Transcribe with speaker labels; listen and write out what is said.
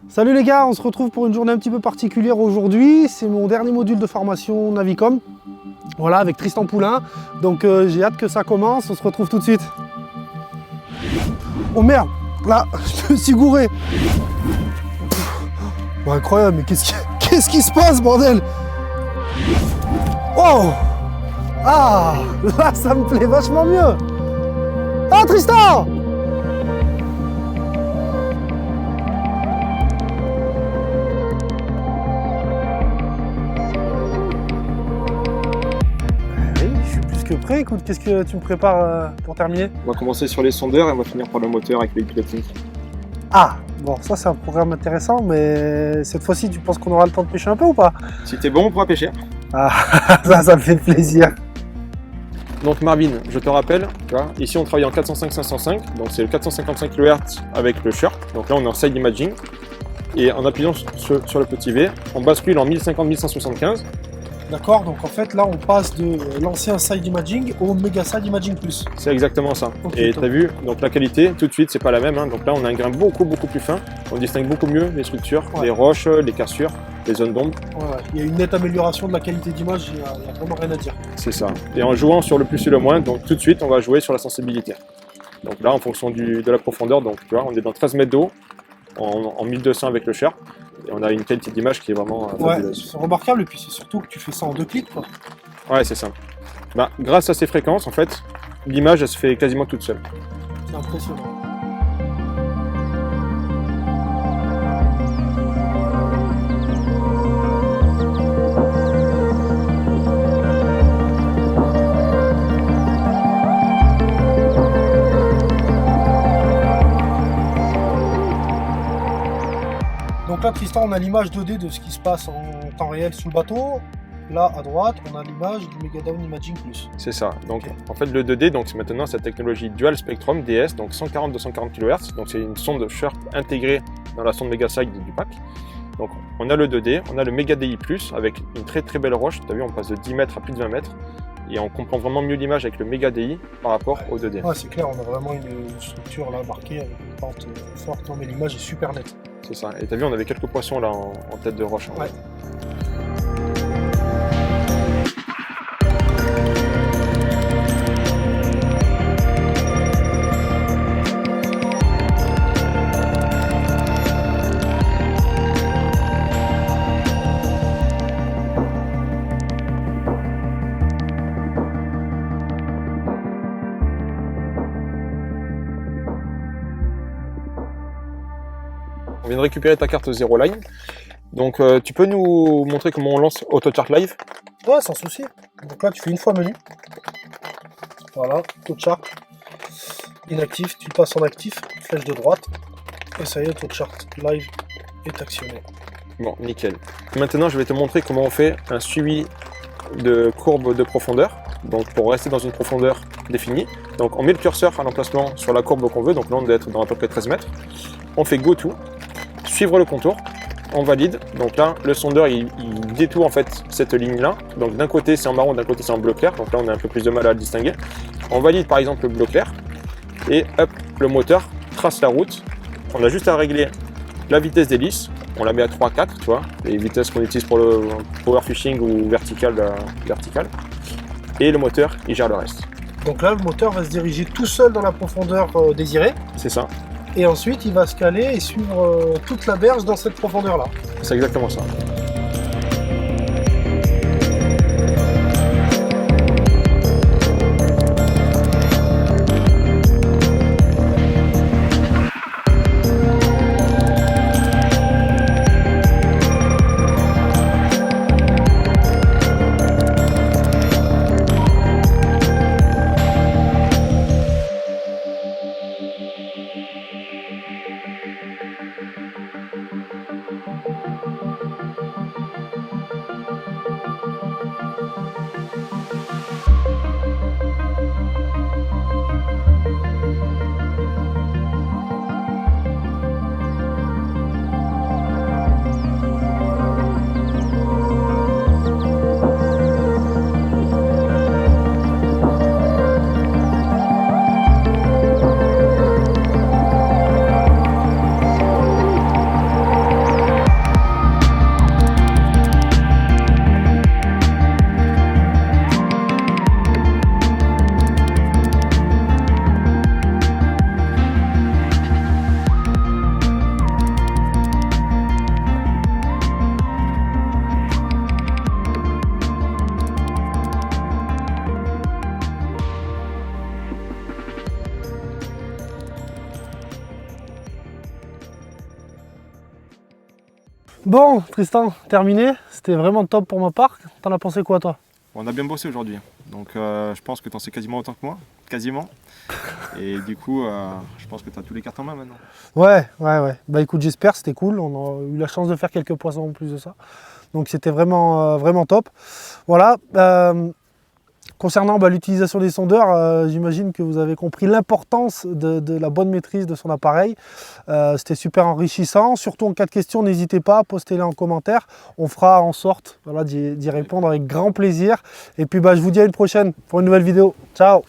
Speaker 1: Salut les gars, on se retrouve pour une journée un petit peu particulière aujourd'hui. C'est mon dernier module de formation Navicom. Voilà, avec Tristan Poulain. Donc j'ai hâte que ça commence, on se retrouve tout de suite. Oh merde, là, je me suis gouré. Bon, incroyable, mais qu'est-ce qui se passe, bordel? Oh! Ah! Là, ça me plaît vachement mieux. Ah, Tristan! Que prêt. Écoute, qu'est-ce que tu me prépares pour terminer?
Speaker 2: On va commencer sur les sondeurs et on va finir par le moteur avec le piloting.
Speaker 1: Ah, bon, ça c'est un programme intéressant, mais cette fois-ci, tu penses qu'on aura le temps de pêcher un peu ou pas?
Speaker 2: Si t'es bon, on pourra pêcher.
Speaker 1: Ah, ça me fait plaisir.
Speaker 2: Donc Marvin, je te rappelle, tu vois, ici on travaille en 405-505, donc c'est le 455 kHz avec le Sharp. Donc là on est en side imaging. Et en appuyant sur le petit V, on bascule en 1050-1175.
Speaker 1: D'accord, donc en fait là on passe de l'ancien side imaging au méga side imaging plus.
Speaker 2: C'est exactement ça.
Speaker 1: Okay,
Speaker 2: et tu as vu, donc la qualité tout de suite c'est pas la même, hein. Donc là on a un grain beaucoup plus fin, on distingue beaucoup mieux les structures, les roches, les cassures, les zones d'ombre.
Speaker 1: Ouais, il y a une nette amélioration de la qualité d'image, il n'y a vraiment rien à dire.
Speaker 2: C'est ça. Et en jouant sur le plus et le moins, donc tout de suite on va jouer sur la sensibilité. Donc là en fonction de la profondeur, donc tu vois on est dans 13 mètres d'eau, en 1200 avec le Sharp. Et on a une qualité d'image qui est vraiment fabuleuse.
Speaker 1: C'est remarquable, et puis c'est surtout que tu fais ça en 2 clics, quoi.
Speaker 2: Ouais, c'est ça. Bah, grâce à ces fréquences, en fait, l'image, elle se fait quasiment toute seule.
Speaker 1: C'est impressionnant. Donc là, Tristan, on a l'image 2D de ce qui se passe en temps réel sous le bateau. Là, à droite, on a l'image du Mega Down Imaging Plus.
Speaker 2: C'est ça. Donc, en fait, le 2D, donc, c'est maintenant cette technologie Dual Spectrum DS, donc 140-240 kHz. Donc, c'est une sonde Sharp intégrée dans la sonde Megaside du pack. Donc, on a le 2D, on a le Mega DI Plus avec une très très belle roche. Tu as vu, on passe de 10 mètres à plus de 20 mètres. Et on comprend vraiment mieux l'image avec le Mega DI par rapport au 2D.
Speaker 1: Ouais, c'est clair, on a vraiment une structure là marquée avec une pente forte. Non, mais l'image est super nette.
Speaker 2: C'est ça. Et t'as vu, on avait quelques poissons là en tête de roche.
Speaker 1: Ouais.
Speaker 2: On vient de récupérer ta carte Zero Line. Donc tu peux nous montrer comment on lance AutoChart Live?
Speaker 1: Ouais, sans souci. Donc là, tu fais une fois menu. Voilà, AutoChart. Inactif, tu passes en actif, flèche de droite. Et ça y est, AutoChart Live est actionné.
Speaker 2: Bon, nickel. Maintenant, je vais te montrer comment on fait un suivi de courbe de profondeur. Donc pour rester dans une profondeur définie. Donc on met le curseur à l'emplacement sur la courbe qu'on veut. Donc là, on doit être dans à peu près 13 mètres. On fait Go To. Suivre le contour, on valide. Donc là, le sondeur, il détourne en fait cette ligne-là. Donc d'un côté, c'est en marron, d'un côté, c'est en bleu clair. Donc là, on a un peu plus de mal à le distinguer. On valide par exemple le bleu clair. Et hop, le moteur trace la route. On a juste à régler la vitesse d'hélice. On la met à 3-4, tu vois, les vitesses qu'on utilise pour le power fishing ou vertical. Et le moteur, il gère le reste.
Speaker 1: Donc là, le moteur va se diriger tout seul dans la profondeur désirée.
Speaker 2: C'est ça.
Speaker 1: Et ensuite, il va se caler et suivre toute la berge dans cette profondeur-là.
Speaker 2: C'est exactement ça.
Speaker 1: Bon, Tristan, terminé. C'était vraiment top pour ma part. T'en as pensé quoi, toi?
Speaker 2: On a bien bossé aujourd'hui, donc je pense que tu en sais quasiment autant que moi, quasiment. Et du coup, je pense que tu as tous les cartes en main maintenant.
Speaker 1: Ouais. Bah écoute, j'espère, c'était cool. On a eu la chance de faire quelques poissons en plus de ça. Donc c'était vraiment, vraiment top. Voilà. Concernant l'utilisation des sondeurs, j'imagine que vous avez compris l'importance de la bonne maîtrise de son appareil. C'était super enrichissant. Surtout en cas de questions, n'hésitez pas, postez-les en commentaire. On fera en sorte d'y répondre avec grand plaisir. Et puis je vous dis à une prochaine pour une nouvelle vidéo. Ciao!